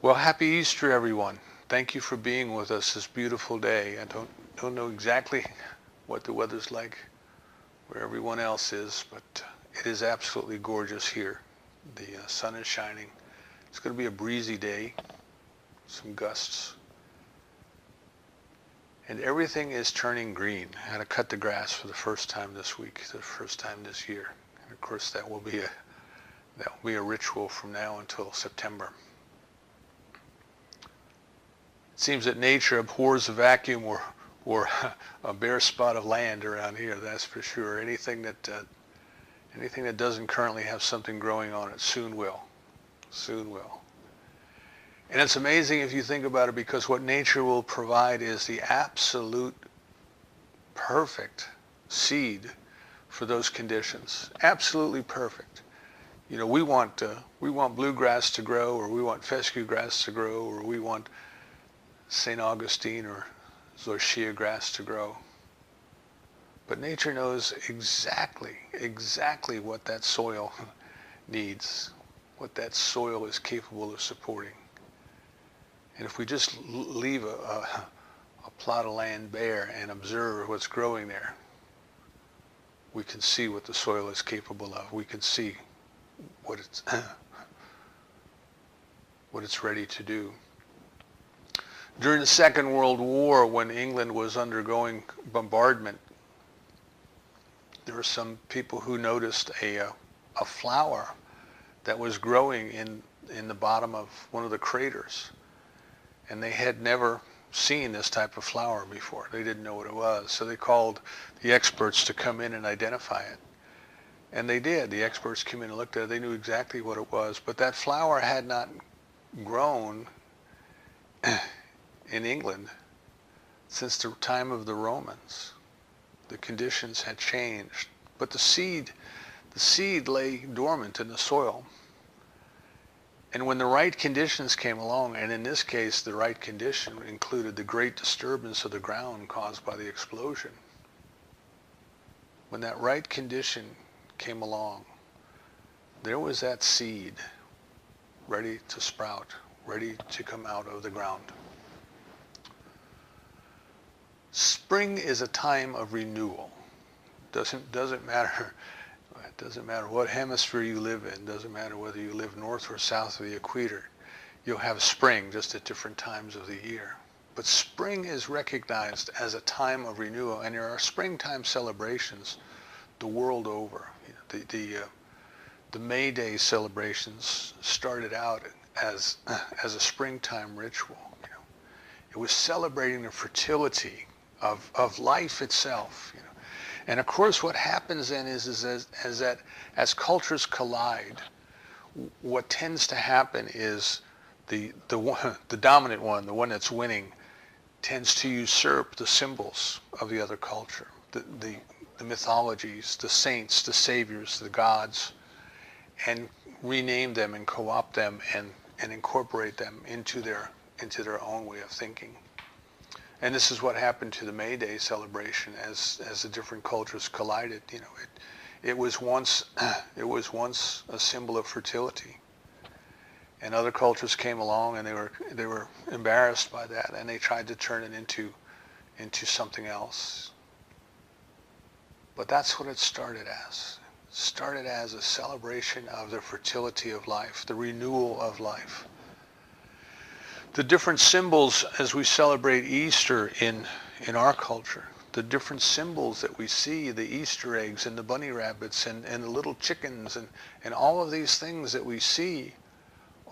Well, happy Easter, everyone. Thank you for being with us this beautiful day. I don't know exactly what the weather's like where everyone else is, but it is absolutely gorgeous here. The sun is shining. It's going to be a breezy day, some gusts, and everything is turning green. I had to cut the grass for the first time this week, the first time this year. And of course, that will be a ritual from now until September. It seems that nature abhors a vacuum or a bare spot of land around here. That's for sure. Anything that doesn't currently have something growing on it soon will. Soon will. And it's amazing if you think about it, because what nature will provide is the absolute perfect seed for those conditions. Absolutely perfect. You know, we want bluegrass to grow, or we want fescue grass to grow, or we want St. Augustine or zoysia grass to grow. But nature knows exactly what that soil needs, what that soil is capable of supporting. And if we just leave a plot of land bare and observe what's growing there, we can see what the soil is capable of. We can see what it's ready to do. During the Second World War, when England was undergoing bombardment, there were some people who noticed a flower that was growing in the bottom of one of the craters. And they had never seen this type of flower before. They didn't know what it was. So they called the experts to come in and identify it. And they did. The experts came in and looked at it. They knew exactly what it was. But that flower had not grown in England since the time of the Romans. The conditions had changed, but the seed lay dormant in the soil. And when the right conditions came along, and in this case the right condition included the great disturbance of the ground caused by the explosion, when that right condition came along, there was that seed ready to sprout, ready to come out of the ground. Spring is a time of renewal. Doesn't matter. It doesn't matter what hemisphere you live in. Doesn't matter whether you live north or south of the equator. You'll have spring just at different times of the year. But spring is recognized as a time of renewal, and there are springtime celebrations the world over. You know, the May Day celebrations started out as a springtime ritual. You know, it was celebrating the fertility of life itself, you know. And of course what happens then is that as cultures collide, what tends to happen is the dominant one, the one that's winning, tends to usurp the symbols of the other culture, the mythologies, the saints, the saviors, the gods, and rename them and co-opt them and incorporate them into their own way of thinking. And this is what happened to the May Day celebration as the different cultures collided. You know, it was once a symbol of fertility, and other cultures came along and they were embarrassed by that, and they tried to turn it into something else. But that's what it started as. It started as a celebration of the fertility of life, the renewal of life. The different symbols as we celebrate Easter in our culture, the different symbols that we see, the Easter eggs and the bunny rabbits and the little chickens and all of these things that we see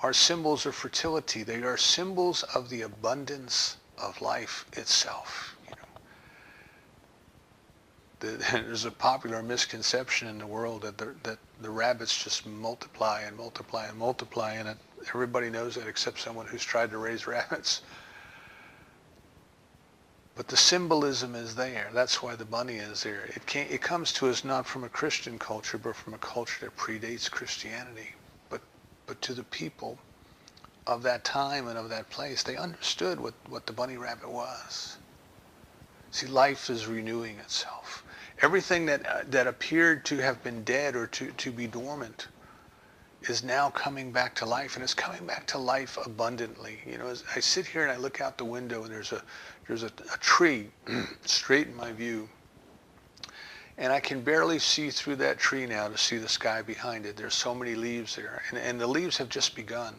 are symbols of fertility. They are symbols of the abundance of life itself. You know, there's a popular misconception in the world that the rabbits just multiply and multiply and multiply, and everybody knows that except someone who's tried to raise rabbits. But the symbolism is there. That's why the bunny is there. It comes to us not from a Christian culture, but from a culture that predates Christianity. But to the people of that time and of that place, they understood what the bunny rabbit was. See, life is renewing itself. Everything that appeared to have been dead or to be dormant is now coming back to life, and it's coming back to life abundantly. As I sit here and I look out the window, and there's a tree straight in my view, and I can barely see through that tree now to see the sky behind it. There's so many leaves there, and the leaves have just begun.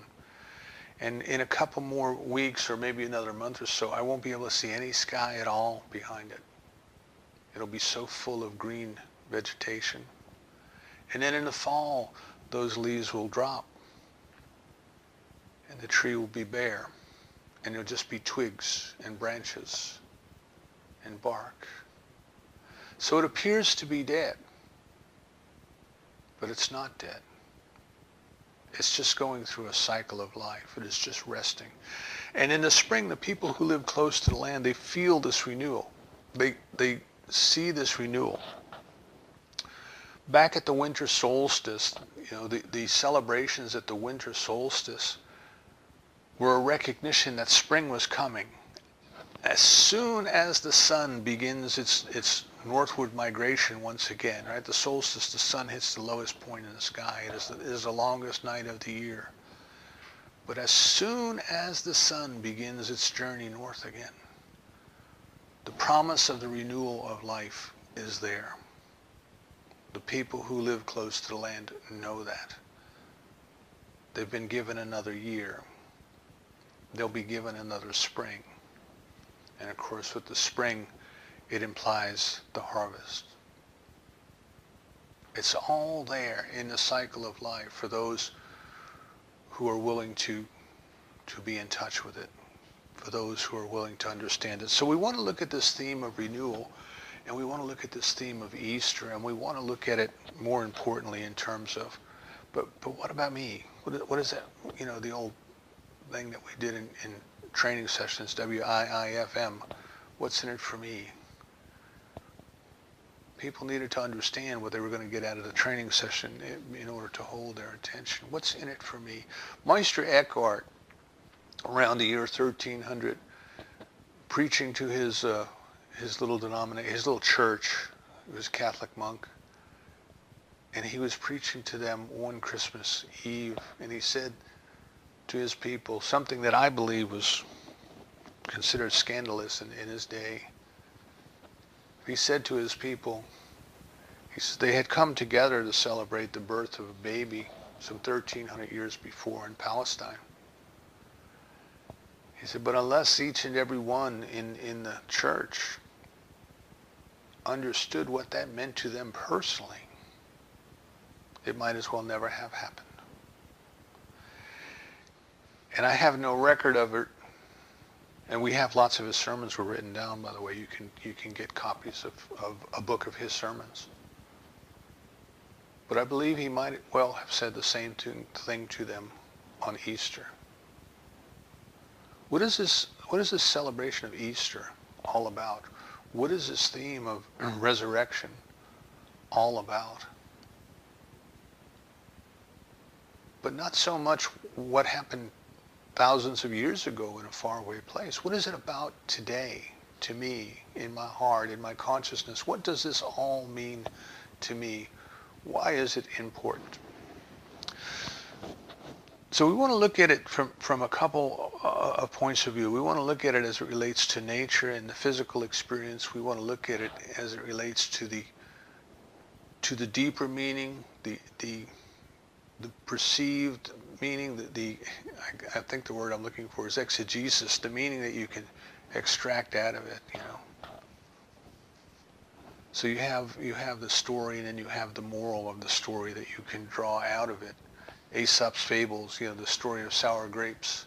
And in a couple more weeks, or maybe another month or so, I won't be able to see any sky at all behind it. It'll be so full of green vegetation. And then in the fall, those leaves will drop, and the tree will be bare, and it'll just be twigs and branches and bark. So it appears to be dead, but it's not dead. It's just going through a cycle of life. It is just resting. And in the spring, the people who live close to the land, they feel this renewal. They see this renewal. Back at the winter solstice, the celebrations at the winter solstice were a recognition that spring was coming. As soon as the sun begins its northward migration once again, right? The solstice, the sun hits the lowest point in the sky. It is the longest night of the year. But as soon as the sun begins its journey north again, the promise of the renewal of life is there. The people who live close to the land know that. They've been given another year. They'll be given another spring. And of course, with the spring, it implies the harvest. It's all there in the cycle of life for those who are willing to be in touch with it, for those who are willing to understand it. So we want to look at this theme of renewal, and we want to look at this theme of Easter, and we want to look at it more importantly in terms of, but what about me? What is that? The old thing that we did in training sessions, WIIFM. What's in it for me? People needed to understand what they were going to get out of the training session in order to hold their attention. What's in it for me? Meister Eckhart, around the year 1300, preaching to his little denomination, his little church. He was a Catholic monk, and he was preaching to them one Christmas Eve, and he said to his people something that I believe was considered scandalous in his day. He said to his people, he said they had come together to celebrate the birth of a baby some 1,300 years before in Palestine. He said, but unless each and every one in the church understood what that meant to them personally, it might as well never have happened. And I have no record of it, and we have lots of his sermons were written down, by the way. You can get copies of a book of his sermons. But I believe he might well have said the same thing to them on Easter. What is this celebration of Easter all about? What is this theme of resurrection all about? But not so much what happened thousands of years ago in a faraway place. What is it about today, to me, in my heart, in my consciousness? What does this all mean to me? Why is it important? So we want to look at it from a couple of points of view. We want to look at it as it relates to nature and the physical experience. We want to look at it as it relates to the deeper meaning, the perceived meaning, I think the word I'm looking for is exegesis, the meaning that you can extract out of it, So you have the story, and then you have the moral of the story that you can draw out of it. Aesop's fables, the story of sour grapes.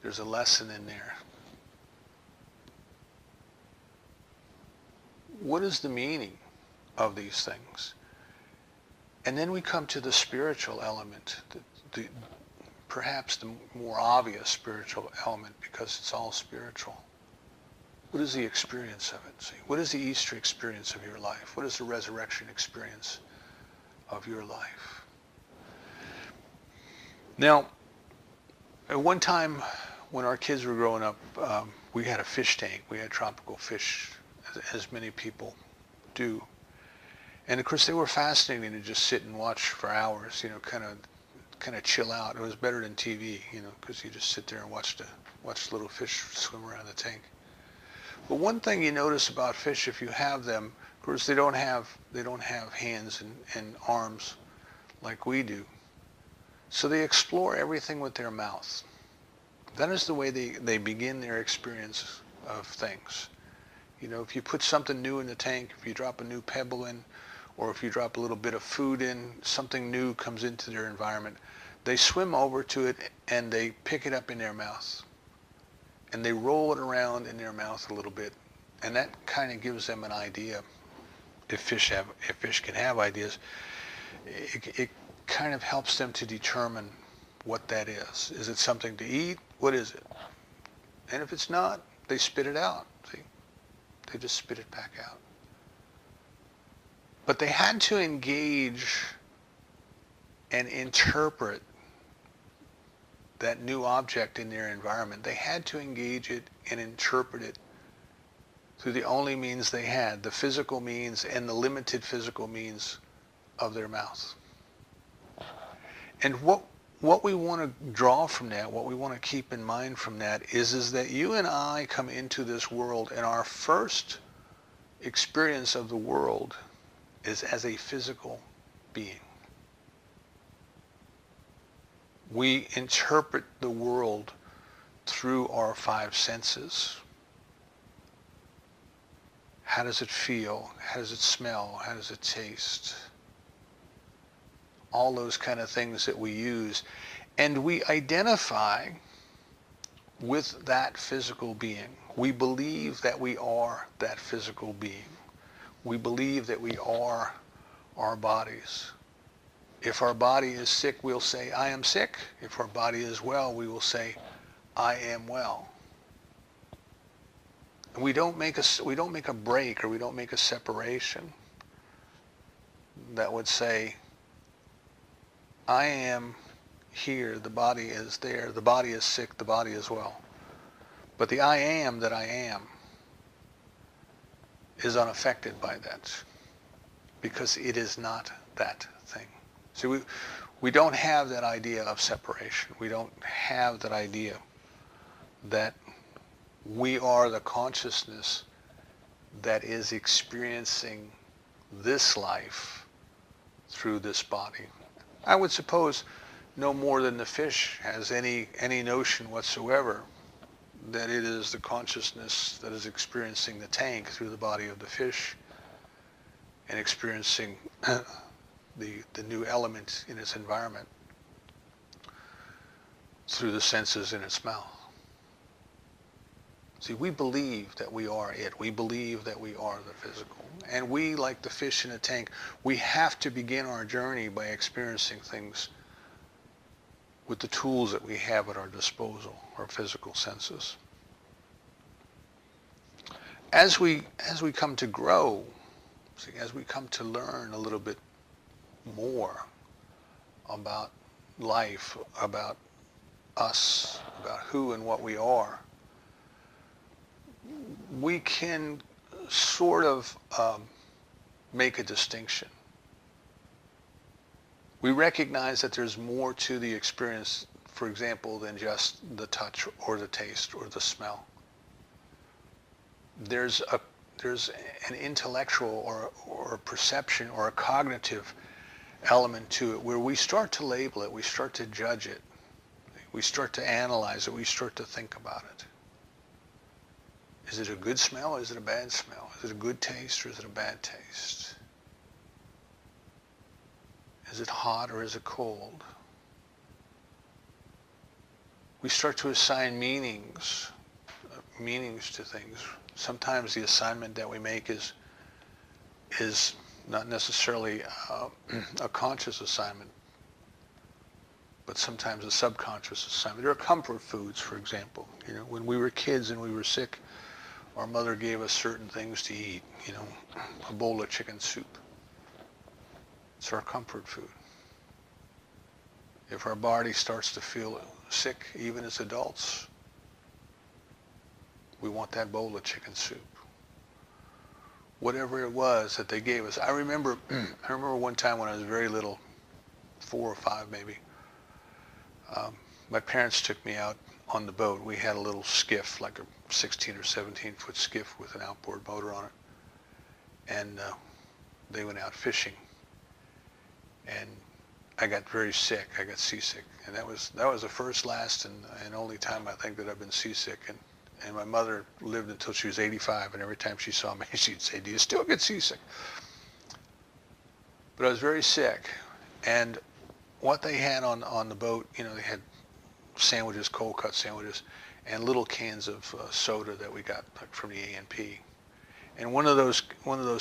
There's a lesson in there. What is the meaning of these things? And then we come to the spiritual element, perhaps the more obvious spiritual element, because it's all spiritual. What is the experience of it? See, what is the Easter experience of your life? What is the resurrection experience of your life? Now, at one time when our kids were growing up, we had a fish tank. We had tropical fish, as many people do. And of course, they were fascinating to just sit and watch for hours, kind of kind of chill out. It was better than TV, because you just sit there and watch the little fish swim around the tank. But one thing you notice about fish, if you have them, of course they don't have hands and arms like we do. So they explore everything with their mouth. That is the way they begin their experience of things. If you put something new in the tank, if you drop a new pebble in, or if you drop a little bit of food in, something new comes into their environment, they swim over to it and they pick it up in their mouth. And they roll it around in their mouth a little bit. And that kind of gives them an idea. If fish can have ideas, it kind of helps them to determine what that is. Is it something to eat? What is it? And if it's not, they spit it out. See? They just spit it back out. But they had to engage and interpret that new object in their environment. They had to engage it and interpret it through the only means they had, the physical means and the limited physical means of their mouth. And what we want to draw from that, what we want to keep in mind from that is that you and I come into this world, and our first experience of the world is as a physical being. We interpret the world through our five senses. How does it feel? How does it smell? How does it taste? All those kind of things that we use. And we identify with that physical being. We believe that we are that physical being. We believe that we are our bodies. If our body is sick, we'll say, I am sick. If our body is well, we will say, I am well. And we don't make a break, or we don't make a separation that would say, I am here, the body is there, the body is sick, the body is well. But the I am that I am is unaffected by that, because it is not that thing. See, we don't have that idea of separation. We don't have that idea that we are the consciousness that is experiencing this life through this body. I would suppose no more than the fish has any notion whatsoever that it is the consciousness that is experiencing the tank through the body of the fish and experiencing the new element in its environment through the senses in its mouth. See, we believe that we are it. We believe that we are the physical. And we, like the fish in a tank, we have to begin our journey by experiencing things with the tools that we have at our disposal, our physical senses. As we come to grow, see, as we come to learn a little bit more about life, about us, about who and what we are, we can sort of make a distinction. We recognize that there's more to the experience, for example, than just the touch or the taste or the smell. There's an intellectual or a perception or a cognitive element to it where we start to label it, we start to judge it, we start to analyze it, we start to think about it. Is it a good smell or is it a bad smell? Is it a good taste or is it a bad taste? Is it hot or is it cold? We start to assign meanings to things. Sometimes the assignment that we make is not necessarily a conscious assignment, but sometimes a subconscious assignment. There are comfort foods, for example. When we were kids and we were sick, our mother gave us certain things to eat, a bowl of chicken soup. It's our comfort food. If our body starts to feel sick, even as adults, we want that bowl of chicken soup. Whatever it was that they gave us. I remember one time when I was very little, 4 or 5 maybe, My parents took me out on the boat. We had a little skiff, like a 16 or 17 foot skiff with an outboard motor on it. And they went out fishing. And I got very sick. I got seasick. And that was the first, last, and only time I think that I've been seasick. And my mother lived until she was 85, and every time she saw me, she'd say, "Do you still get seasick?" But I was very sick. And what they had on the boat, you know, they had sandwiches, cold cut sandwiches, and little cans of soda that we got from the A&P. And one of those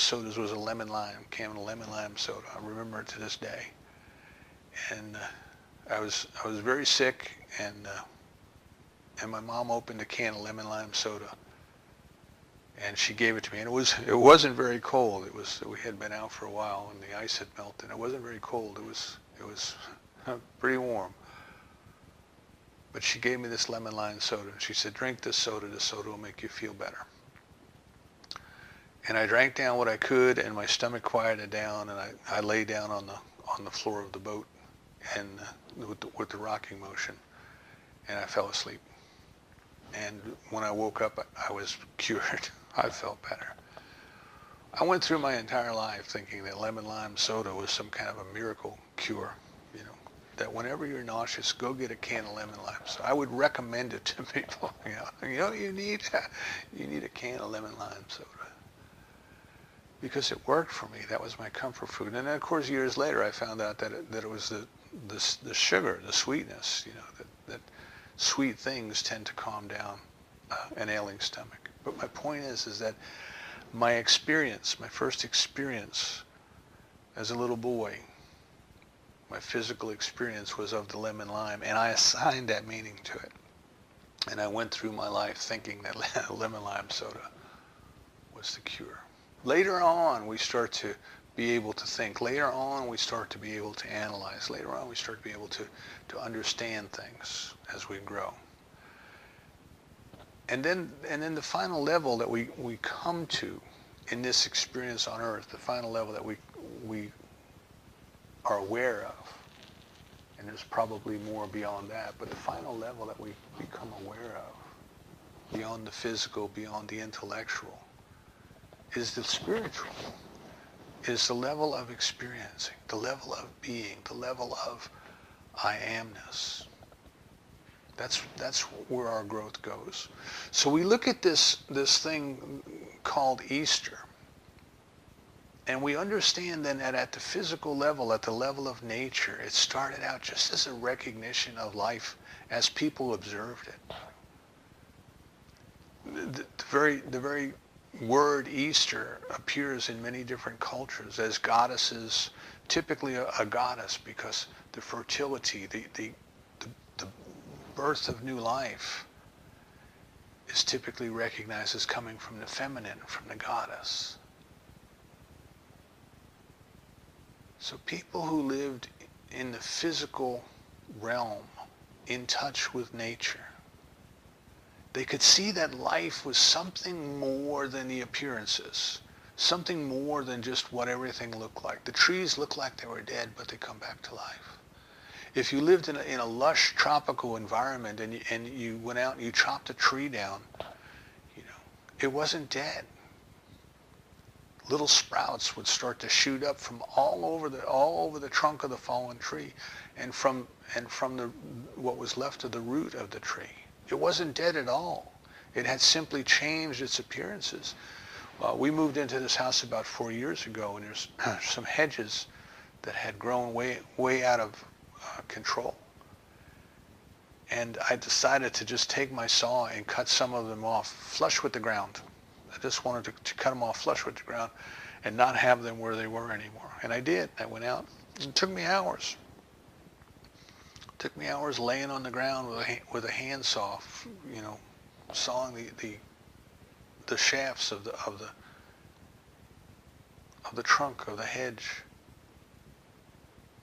sodas was a lemon lime, can of lemon lime soda. I remember it to this day. And I was very sick, and my mom opened a can of lemon lime soda, and she gave it to me. And it wasn't very cold. We had been out for a while, and the ice had melted. It wasn't very cold. It was pretty warm. But she gave me this lemon lime soda, and she said, "Drink this soda. This soda will make you feel better." And I drank down what I could, and my stomach quieted down, and I lay down on the floor of the boat, and with the rocking motion, and I fell asleep. And when I woke up, I was cured. I felt better. I went through my entire life thinking that lemon lime soda was some kind of a miracle cure, you know, that whenever you're nauseous, go get a can of lemon lime. So I would recommend it to people. You need a can of lemon lime soda, because it worked for me. That was my comfort food. And then, of course, years later, I found out that it was the sugar, the sweetness, you know, that sweet things tend to calm down an ailing stomach. But my point is that my first experience as a little boy, my physical experience was of the lemon lime, and I assigned that meaning to it. And I went through my life thinking that lemon lime soda was the cure. Later on, we start to be able to think. Later on, we start to be able to analyze. Later on, we start to be able to understand things as we grow. And then the final level that we come to in this experience on earth, the final level that we are aware of, and there's probably more beyond that, but the final level that we become aware of, beyond the physical, beyond the intellectual, is the spiritual, is the level of experiencing, the level of being, the level of I amness. That's where our growth goes. So we look at this thing called Easter, and we understand then that at the physical level, at the level of nature, it started out just as a recognition of life as people observed it. The very word Easter appears in many different cultures as goddesses, typically a goddess, because the fertility, the birth of new life is typically recognized as coming from the feminine, from the goddess. So people who lived in the physical realm, in touch with nature, they could see that life was something more than the appearances, something more than just what everything looked like. The trees looked like they were dead, but they come back to life. If you lived in a lush tropical environment and you went out and you chopped a tree down, you know, it wasn't dead. Little sprouts would start to shoot up from all over the trunk of the fallen tree, and from what was left of the root of the tree. It wasn't dead at all. It had simply changed its appearances. We moved into this house about 4 years ago, and there's some hedges that had grown way out of control. And I decided to just take my saw and cut some of them off flush with the ground. I just wanted to cut them off flush with the ground and not have them where they were anymore. And I did. I went out. It took me hours. It took me hours laying on the ground with a handsaw, you know, sawing the shafts of the trunk of the hedge.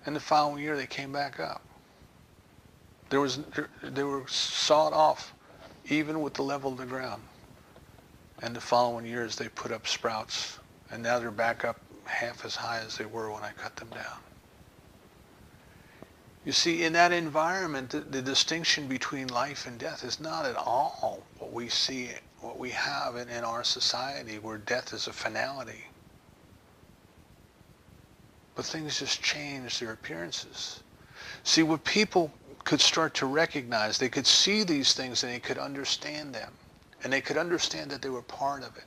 And the following year they came back up. They were sawed off even with the level of the ground. And the following years they put up sprouts, and now they're back up half as high as they were when I cut them down. You see, in that environment, the distinction between life and death is not at all what we see, what we have in our society, where death is a finality. But things just change their appearances. See, what people could start to recognize, they could see these things and they could understand them. And they could understand that they were part of it.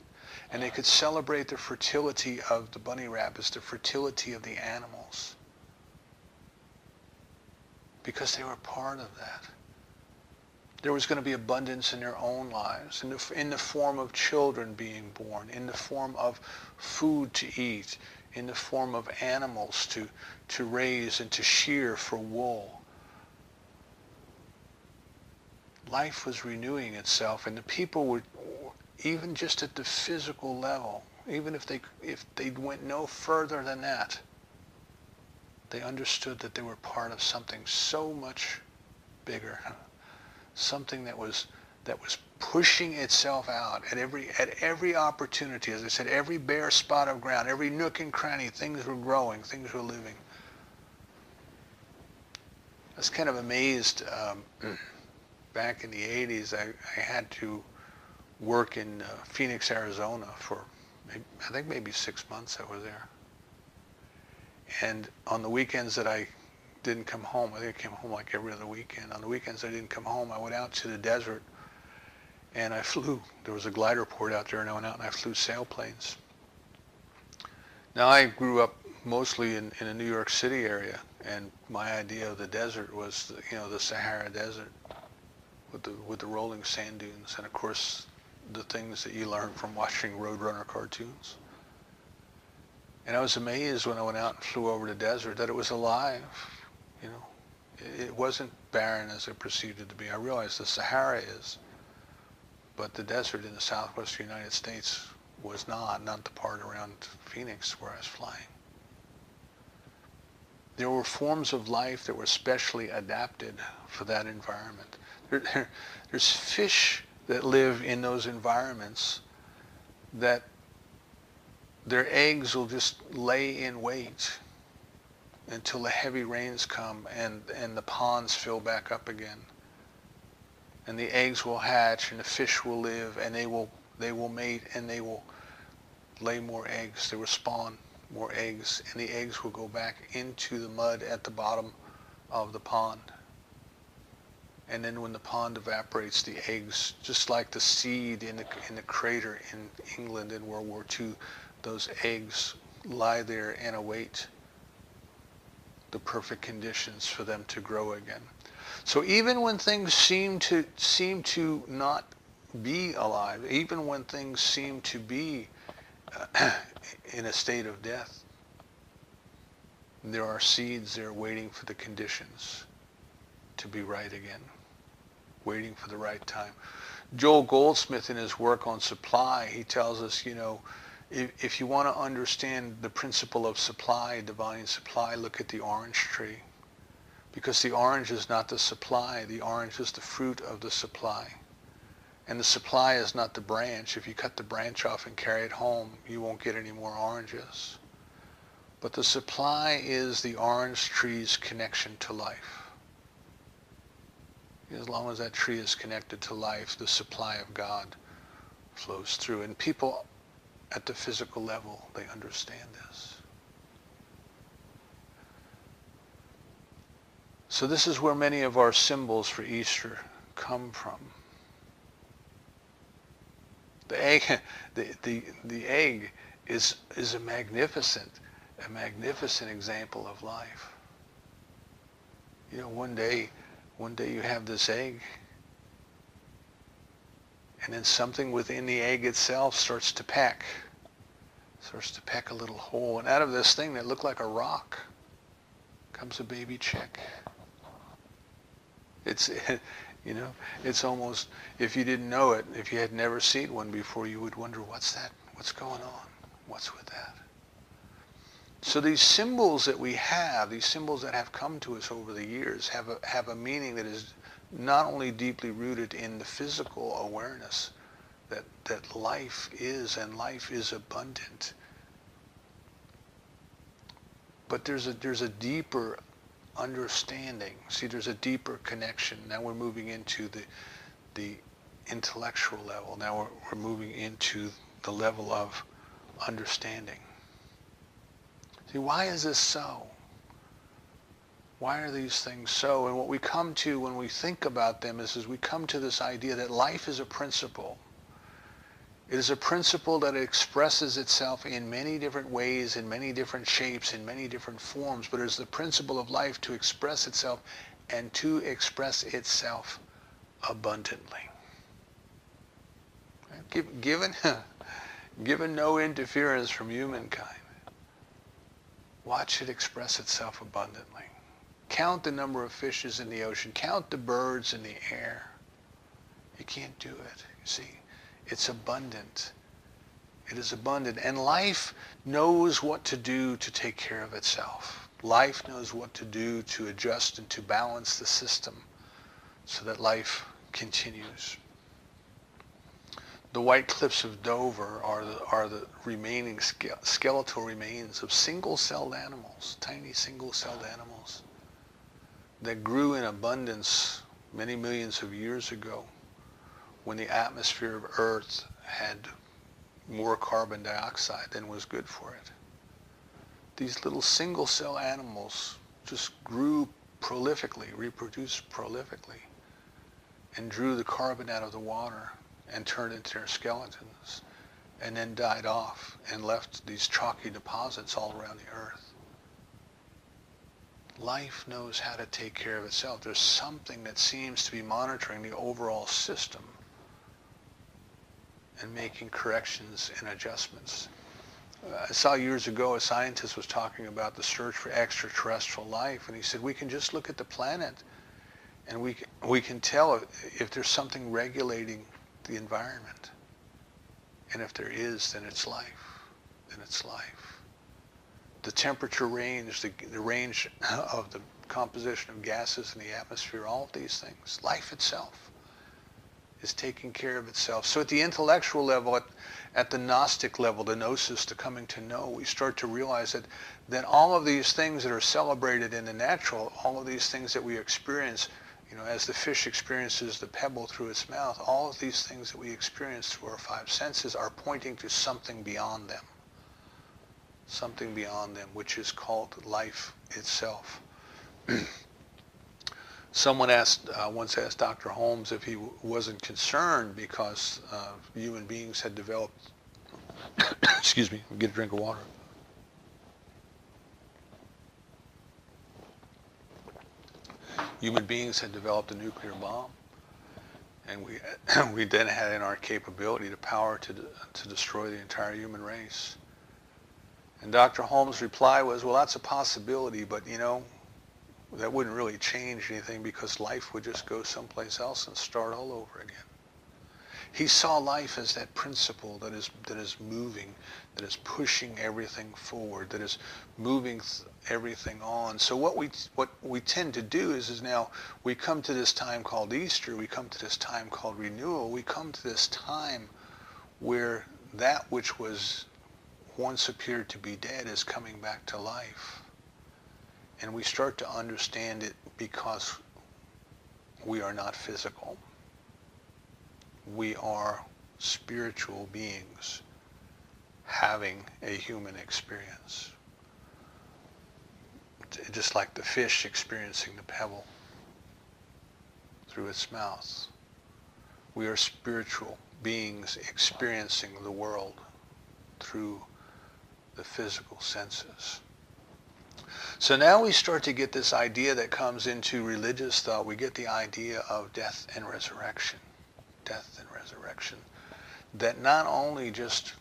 And they could celebrate the fertility of the bunny rabbits, the fertility of the animals. Because they were part of that. There was going to be abundance in their own lives, in the form of children being born, in the form of food to eat, in the form of animals to raise and to shear for wool. Life was renewing itself, and the people were, even just at the physical level, even if they went no further than that, they understood that they were part of something so much bigger, something that was pushing itself out at every opportunity. As I said, every bare spot of ground, every nook and cranny, things were growing, things were living. I was kind of amazed. Back in the 80s, I had to work in Phoenix, Arizona for, I think maybe 6 months I was there. And on the weekends that I didn't come home, I think I came home like every other weekend. On the weekends I didn't come home, I went out to the desert and I flew. There was a glider port out there, and I went out and I flew sailplanes. Now, I grew up mostly in the New York City area, and my idea of the desert was, the Sahara Desert with the rolling sand dunes, and of course the things that you learn from watching Roadrunner cartoons. And I was amazed when I went out and flew over the desert that it was alive. It wasn't barren as I perceived it to be. I realized the Sahara is, but the desert in the southwestern United States was not the part around Phoenix where I was flying. There were forms of life that were specially adapted for that environment. There's fish that live in those environments that their eggs will just lay in wait until the heavy rains come and the ponds fill back up again. And the eggs will hatch and the fish will live, and they will mate and they will lay more eggs. They will spawn more eggs, and the eggs will go back into the mud at the bottom of the pond. And then when the pond evaporates, the eggs, just like the seed in the crater in England in World War II, those eggs lie there and await the perfect conditions for them to grow again. So even when things seem to not be alive, even when things seem to be in a state of death, there are seeds there waiting for the conditions to be right again, waiting for the right time. Joel Goldsmith, in his work on supply, he tells us, if you want to understand the principle of supply, divine supply, look at the orange tree. Because the orange is not the supply, the orange is the fruit of the supply. And the supply is not the branch. If you cut the branch off and carry it home, you won't get any more oranges. But the supply is the orange tree's connection to life. As long as that tree is connected to life, the supply of God flows through. And people at the physical level, they understand this. So this is where many of our symbols for Easter come from. The egg, the egg is a magnificent example of life. One day you have this egg, and then something within the egg itself starts to peck a little hole, and out of this thing that looked like a rock comes a baby chick. It's almost, if you didn't know it, if you had never seen one before, you would wonder, what's that? What's going on? What's with that? So these symbols that we have, these symbols that have come to us over the years, have a meaning that is not only deeply rooted in the physical awareness that life is, and life is abundant, but there's a deeper understanding. See, there's a deeper connection. Now we're moving into the intellectual level. Now we're moving into the level of understanding. See, why is this so? Why are these things so? And what we come to when we think about them is we come to this idea that life is a principle. It is a principle that expresses itself in many different ways, in many different shapes, in many different forms, but it is the principle of life to express itself and to express itself abundantly. Given no interference from humankind, watch it express itself abundantly. Count the number of fishes in the ocean. Count the birds in the air. You can't do it. You see, it's abundant. It is abundant. And life knows what to do to take care of itself. Life knows what to do to adjust and to balance the system so that life continues. The white cliffs of Dover are the remaining skeletal remains of single-celled animals, tiny single-celled animals that grew in abundance many millions of years ago when the atmosphere of Earth had more carbon dioxide than was good for it. These little single-cell animals just grew prolifically, reproduced prolifically, and drew the carbon out of the water and turned into their skeletons, and then died off and left these chalky deposits all around the Earth. Life knows how to take care of itself. There's something that seems to be monitoring the overall system and making corrections and adjustments. I saw years ago a scientist was talking about the search for extraterrestrial life, and he said we can just look at the planet and we can tell if there's something regulating the environment. And if there is, then it's life. Then it's life. The temperature range, the range of the composition of gases in the atmosphere, all of these things, life itself is taking care of itself. So at the intellectual level, at the Gnostic level, the gnosis, the coming to know, we start to realize that all of these things that are celebrated in the natural, all of these things that we experience, as the fish experiences the pebble through its mouth, all of these things that we experience through our five senses are pointing to something beyond them. Something beyond them, which is called life itself. Someone once asked Dr. Holmes if he wasn't concerned because human beings had developed, excuse me, get a drink of water. Human beings had developed a nuclear bomb, and we then had in our capability the power to destroy the entire human race. And Dr. Holmes' reply was, well, that's a possibility, but that wouldn't really change anything because life would just go someplace else and start all over again. He saw life as that principle that is moving, that is pushing everything forward, that is moving everything on. So what we tend to do is now we come to this time called Easter, we come to this time called renewal, we come to this time where that which was once appeared to be dead is coming back to life. And we start to understand it because we are not physical. We are spiritual beings having a human experience. Just like the fish experiencing the pebble through its mouth. We are spiritual beings experiencing the world through the physical senses. So now we start to get this idea that comes into religious thought. We get the idea of death and resurrection. Death and resurrection. That not only just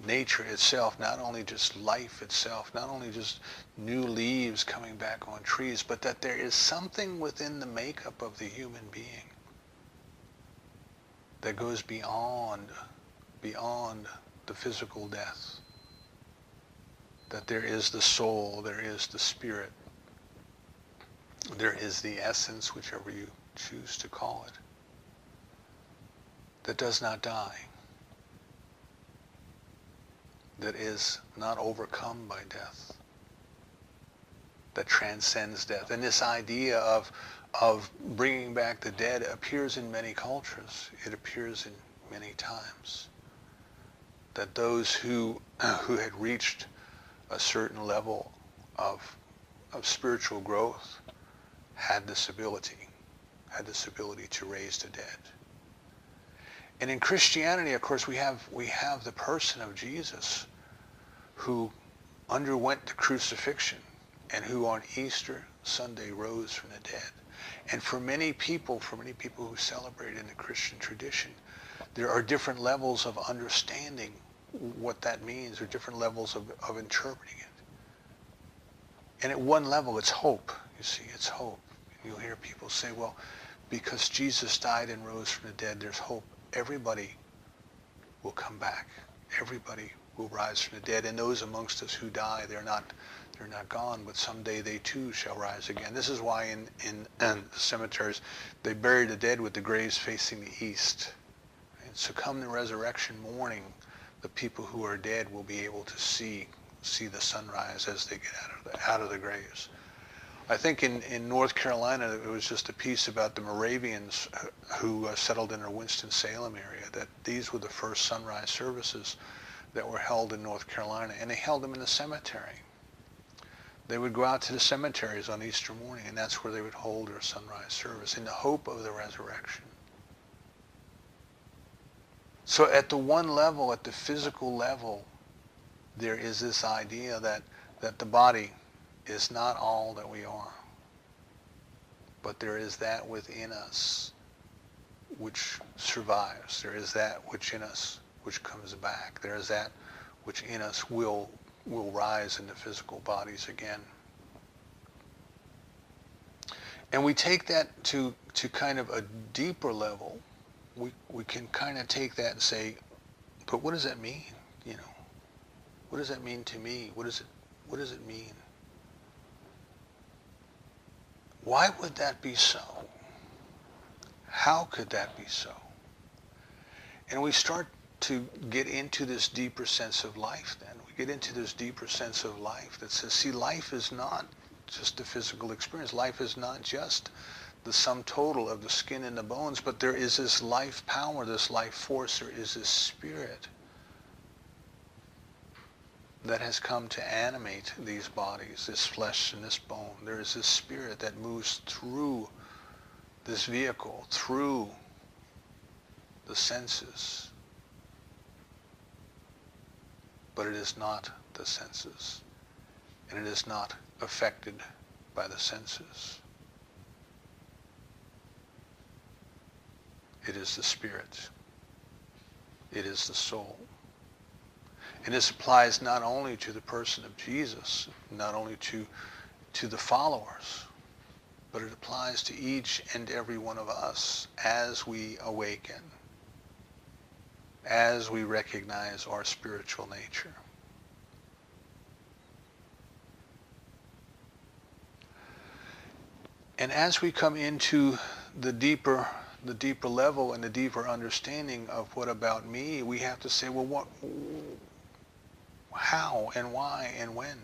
nature itself, not only just life itself, not only just new leaves coming back on trees, but that there is something within the makeup of the human being that goes beyond the physical death. That there is the soul, there is the spirit, there is the essence, whichever you choose to call it, that does not die, that is not overcome by death. that transcends death. And this idea of bringing back the dead appears in many cultures. It appears in many times. That those who had reached a certain level of spiritual growth had this ability to raise the dead. And in Christianity, of course, we have the person of Jesus who underwent the crucifixion and who on Easter Sunday rose from the dead. And for many people who celebrate in the Christian tradition, there are different levels of understanding what that means, or different levels of interpreting it. And at one level, it's hope. You see, it's hope. You'll hear people say, well, because Jesus died and rose from the dead, there's hope. Everybody will come back. Everybody will rise from the dead. And those amongst us who die, they're not gone, but someday they too shall rise again. This is why in the cemeteries, they bury the dead with the graves facing the east. And so come the resurrection morning, the people who are dead will be able to see the sunrise as they get out of the graves. I think in North Carolina, it was just a piece about the Moravians who settled in the Winston-Salem area, that these were the first sunrise services that were held in North Carolina, and they held them in the cemetery. They would go out to the cemeteries on Easter morning, and that's where they would hold their sunrise service in the hope of the resurrection. So at the one level, at the physical level, there is this idea that the body is not all that we are, but there is that within us which survives. There is that which in us which comes back. There is that which in us will rise into physical bodies again. And we take that to kind of a deeper level. We can kind of take that and say, but what does that mean? You know, what does that mean to me? What does it mean? Why would that be so? How could that be so? And we start to get into this deeper sense of life then. We get into this deeper sense of life that says, see, life is not just a physical experience. Life is not just the sum total of the skin and the bones, but there is this life power, this life force, there is this spirit that has come to animate these bodies, this flesh and this bone. There is this spirit that moves through this vehicle, through the senses. But it is not the senses, and it is not affected by the senses. It is the spirit. It is the soul. And this applies not only to the person of Jesus, not only to the followers, but it applies to each and every one of us as we awaken, as we recognize our spiritual nature. And as we come into the deeper level and the deeper understanding of what about me, we have to say, well, how and why and when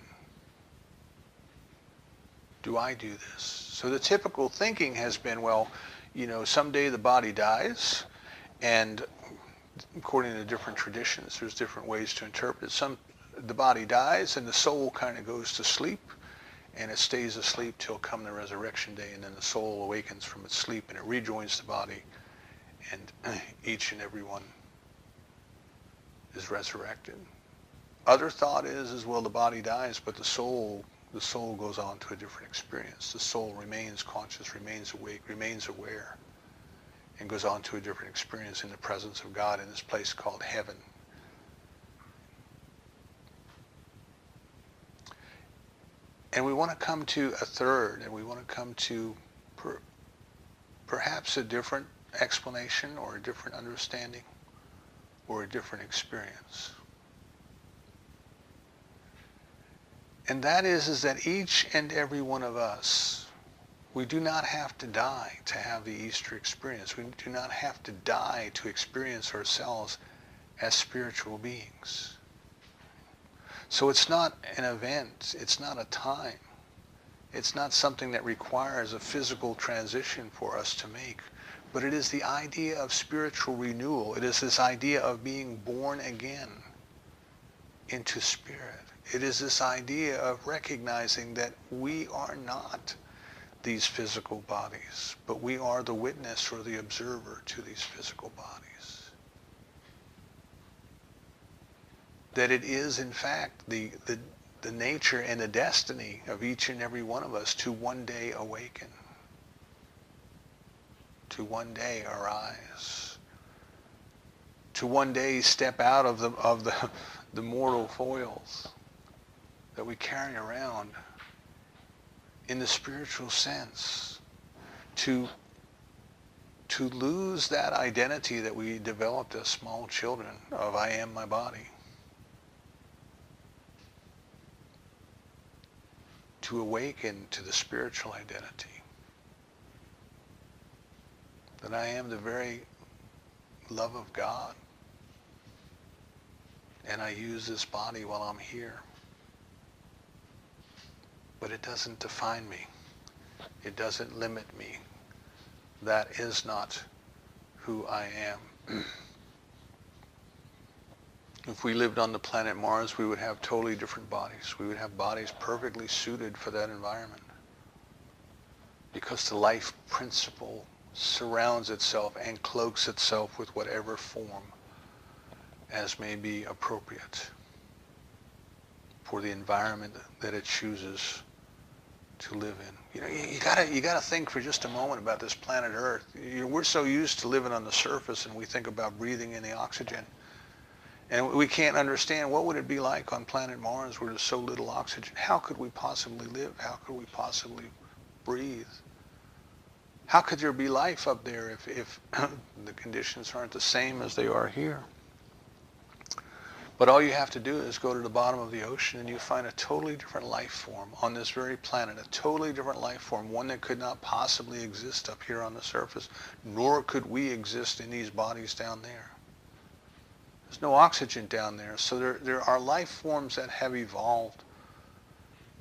do I do this? So the typical thinking has been, well, you know, someday the body dies, and according to different traditions, there's different ways to interpret it. The body dies and the soul kind of goes to sleep, and it stays asleep till come the resurrection day, and then the soul awakens from its sleep and it rejoins the body, and each and every one is resurrected. Other thought is well, the body dies, but the soul goes on to a different experience. The soul remains conscious, remains awake, remains aware, and goes on to a different experience in the presence of God in this place called heaven. And we want to come to a third, and we want to come to perhaps a different explanation or a different understanding or a different experience. And that is that each and every one of us, we do not have to die to have the Easter experience. We do not have to die to experience ourselves as spiritual beings. So it's not an event, it's not a time. It's not something that requires a physical transition for us to make, but it is the idea of spiritual renewal. It is this idea of being born again into spirit. It is this idea of recognizing that we are not these physical bodies, but we are the witness or the observer to these physical bodies. That it is, in fact, the nature and the destiny of each and every one of us to one day awaken, to one day arise, to one day step out of the mortal foils that we carry around in the spiritual sense, to lose that identity that we developed as small children of I am my body, to awaken to the spiritual identity that I am the very love of God, and I use this body while I'm here. But it doesn't define me. It doesn't limit me. That is not who I am. If we lived on the planet Mars, we would have totally different bodies. We would have bodies perfectly suited for that environment, because the life principle surrounds itself and cloaks itself with whatever form as may be appropriate for the environment that it chooses to live in. You gotta think for just a moment about this planet Earth. We're so used to living on the surface, and we think about breathing in the oxygen, and we can't understand what would it be like on planet Mars where there's so little oxygen. How could we possibly live? How could we possibly breathe? How could there be life up there if the conditions aren't the same as they are here? But all you have to do is go to the bottom of the ocean and you find a totally different life form on this very planet, a totally different life form, one that could not possibly exist up here on the surface, nor could we exist in these bodies down there. There's no oxygen down there, so there are life forms that have evolved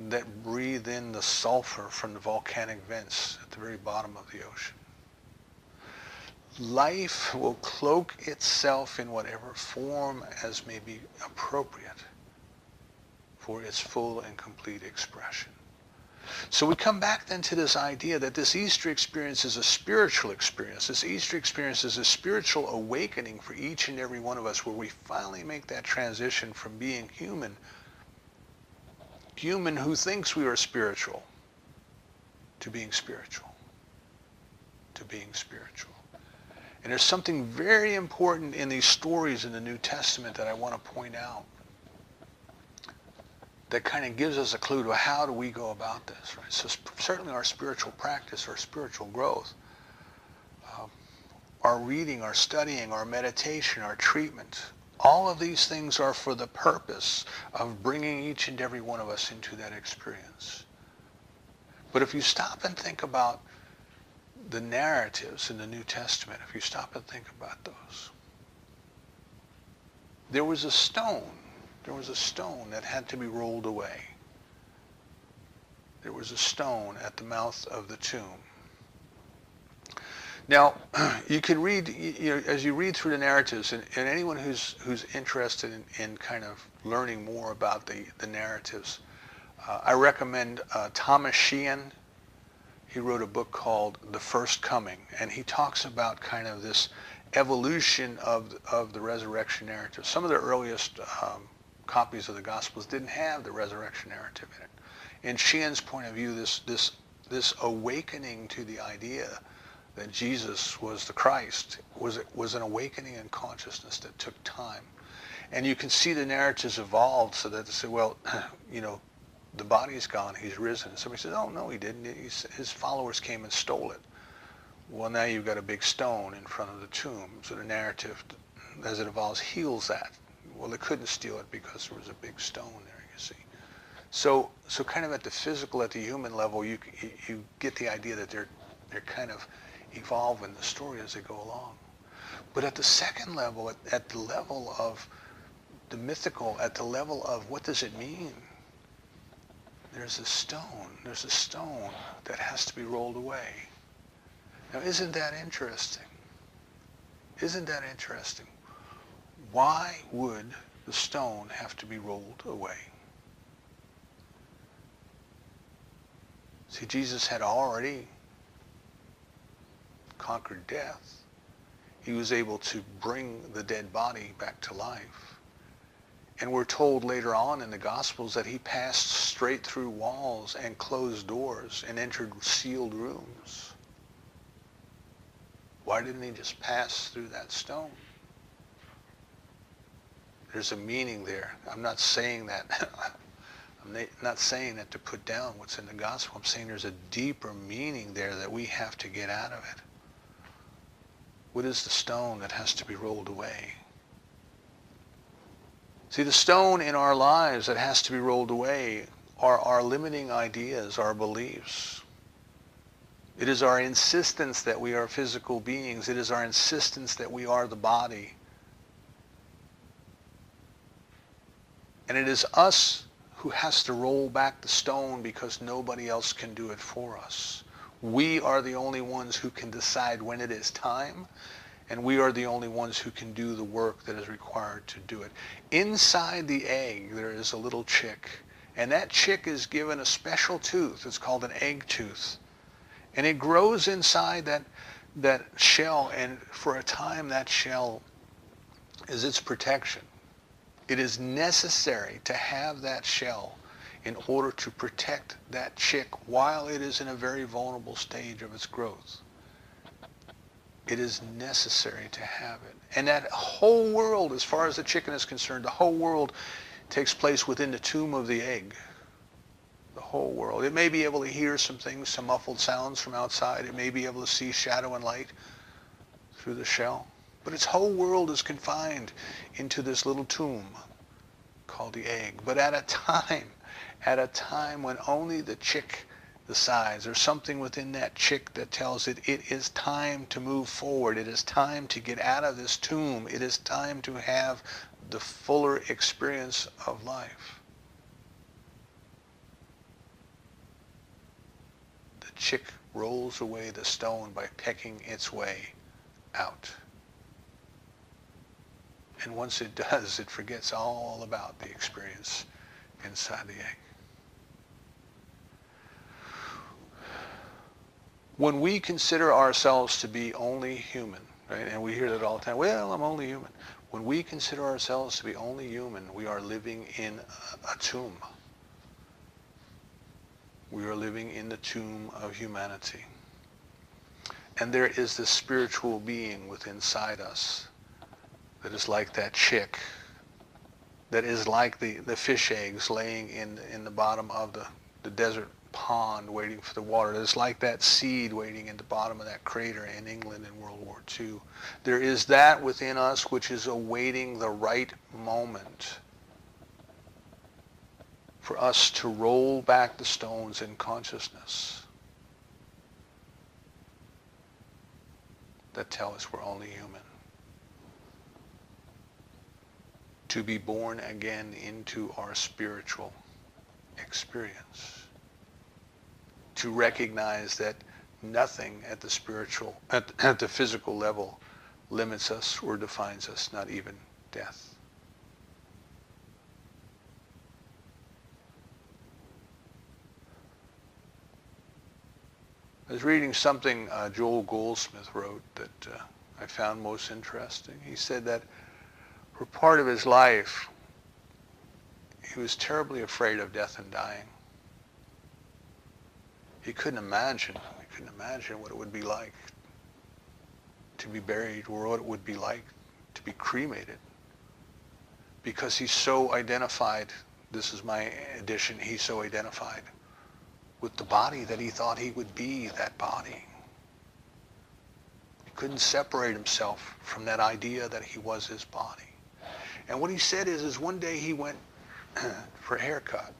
that breathe in the sulfur from the volcanic vents at the very bottom of the ocean. Life will cloak itself in whatever form as may be appropriate for its full and complete expression. So we come back then to this idea that this Easter experience is a spiritual experience. This Easter experience is a spiritual awakening for each and every one of us, where we finally make that transition from being human who thinks we are spiritual, to being spiritual, to being spiritual. And there's something very important in these stories in the New Testament that I want to point out that kind of gives us a clue to how do we go about this, right? So certainly our spiritual practice, our spiritual growth, our reading, our studying, our meditation, our treatment, all of these things are for the purpose of bringing each and every one of us into that experience. But if you stop and think about the narratives in the New Testament, if you stop and think about those, there was a stone that had to be rolled away. There was a stone at the mouth of the tomb. Now, you can read, as you read through the narratives, and anyone who's interested in kind of learning more about the narratives, I recommend Thomas Sheehan. He wrote a book called The First Coming, and he talks about kind of this evolution of the resurrection narrative. Some of the earliest copies of the Gospels didn't have the resurrection narrative in it. In Sheehan's point of view, this awakening to the idea that Jesus was the Christ was an awakening in consciousness that took time. And you can see the narratives evolved so that they say, well, the body's gone, he's risen. Somebody says, oh, no, he didn't. His followers came and stole it. Well, now you've got a big stone in front of the tomb. So the narrative, as it evolves, heals that. Well, they couldn't steal it because there was a big stone there, you see. So kind of at the physical, at the human level, you get the idea that they're kind of evolving the story as they go along. But at the second level, at the level of the mythical, at the level of what does it mean there's a stone. There's a stone that has to be rolled away. Now, isn't that interesting? Isn't that interesting? Why would the stone have to be rolled away? See, Jesus had already conquered death. He was able to bring the dead body back to life. And we're told later on in the Gospels that he passed straight through walls and closed doors and entered sealed rooms. Why didn't he just pass through that stone? There's a meaning there. I'm not saying that. I'm not saying that to put down what's in the gospel. I'm saying there's a deeper meaning there that we have to get out of it. What is the stone that has to be rolled away? See, the stone in our lives that has to be rolled away are our limiting ideas, our beliefs. It is our insistence that we are physical beings. It is our insistence that we are the body. And it is us who has to roll back the stone because nobody else can do it for us. We are the only ones who can decide when it is time, and we are the only ones who can do the work that is required to do it. Inside the egg, there is a little chick, and that chick is given a special tooth. It's called an egg tooth. And it grows inside that shell, and for a time that shell is its protection. It is necessary to have that shell in order to protect that chick while it is in a very vulnerable stage of its growth. It is necessary to have it. And that whole world, as far as the chicken is concerned, the whole world takes place within the tomb of the egg. The whole world. It may be able to hear some things, some muffled sounds from outside. It may be able to see shadow and light through the shell. But its whole world is confined into this little tomb called the egg. But at a time when only the chick decides, there's something within that chick that tells it is time to move forward. It is time to get out of this tomb. It is time to have the fuller experience of life. The chick rolls away the stone by pecking its way out. And once it does, it forgets all about the experience inside the egg. When we consider ourselves to be only human, right, and we hear that all the time, well, I'm only human. When we consider ourselves to be only human, we are living in a tomb. We are living in the tomb of humanity. And there is this spiritual being within inside us that is like that chick, that is like the fish eggs laying in the bottom of the desert pond waiting for the water. That is like that seed waiting in the bottom of that crater in England in World War II. There is that within us which is awaiting the right moment for us to roll back the stones in consciousness that tell us we're only human. To be born again into our spiritual experience. To recognize that nothing at the spiritual, at the physical level limits us or defines us, not even death. I was reading something Joel Goldsmith wrote that I found most interesting. He said that for part of his life, he was terribly afraid of death and dying. He couldn't imagine what it would be like to be buried or what it would be like to be cremated. Because he's so identified, this is my addition, he's so identified with the body that he thought he would be that body. He couldn't separate himself from that idea that he was his body. And what he said is one day he went for a haircut.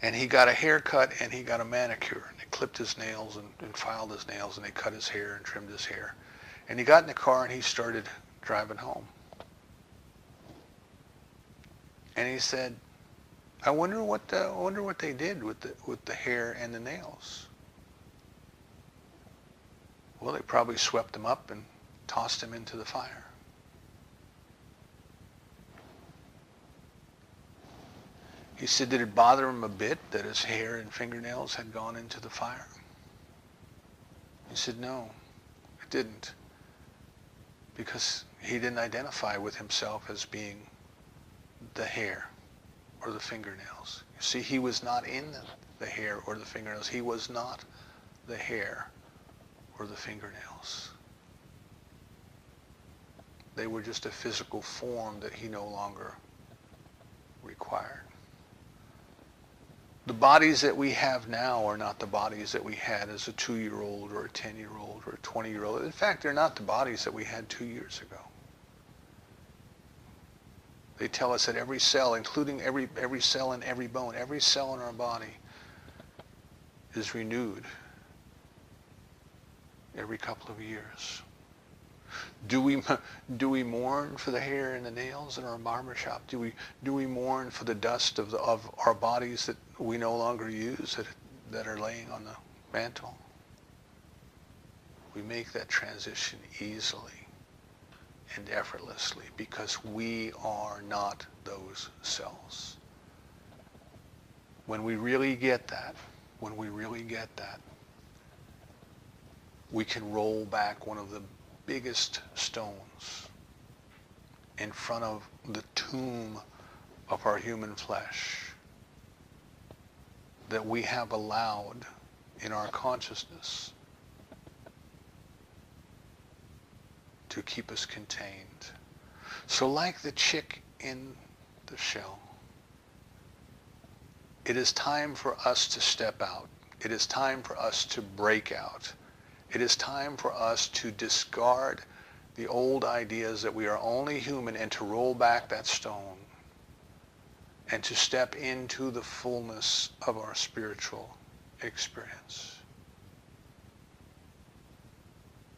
And he got a haircut and he got a manicure. And they clipped his nails and filed his nails and they cut his hair and trimmed his hair. And he got in the car and he started driving home. And he said, I wonder what they did with the hair and the nails. Well, they probably swept them up and tossed them into the fire. He said, did it bother him a bit that his hair and fingernails had gone into the fire? He said, no, it didn't. Because he didn't identify with himself as being the hair or the fingernails. You see, he was not in the hair or the fingernails. He was not the hair or the fingernails. They were just a physical form that he no longer required. The bodies that we have now are not the bodies that we had as a 2-year-old or a 10-year-old or a 20-year-old. In fact, they're not the bodies that we had 2 years ago. They tell us that every cell, including every cell in every bone, every cell in our body is renewed every couple of years. Do we mourn for the hair and the nails in our barber shop? Do we mourn for the dust of our bodies that we no longer use, that are laying on the mantle? We make that transition easily and effortlessly because we are not those cells. When we really get that, we can roll back one of the biggest stones in front of the tomb of our human flesh that we have allowed in our consciousness to keep us contained. So like the chick in the shell, it is time for us to step out. It is time for us to break out. It is time for us to discard the old ideas that we are only human and to roll back that stone and to step into the fullness of our spiritual experience.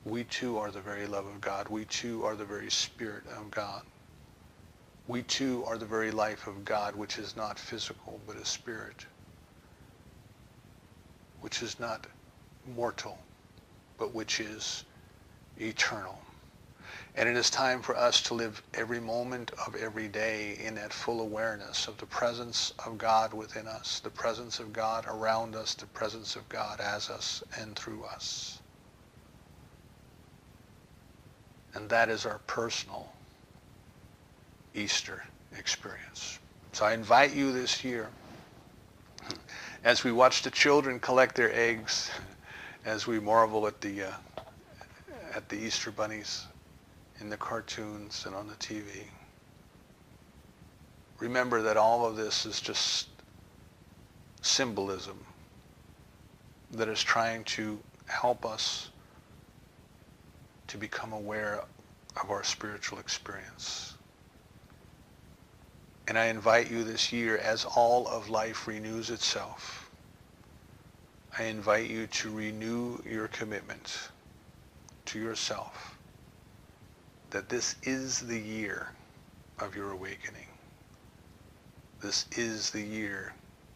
We too are the very love of God. We too are the very Spirit of God. We too are the very life of God, which is not physical, but a spirit, which is not mortal, but which is eternal. And it is time for us to live every moment of every day in that full awareness of the presence of God within us, the presence of God around us, the presence of God as us and through us. And that is our personal Easter experience. So I invite you this year, as we watch the children collect their eggs, as we marvel at the Easter bunnies in the cartoons and on the TV, remember that all of this is just symbolism that is trying to help us to become aware of our spiritual experience. And I invite you this year, as all of life renews itself, I invite you to renew your commitment to yourself that this is the year of your awakening. This is the year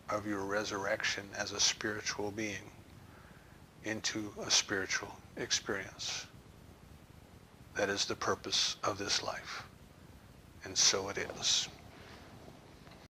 of your resurrection as a spiritual being into a spiritual experience. That is the purpose of this life. And so it is.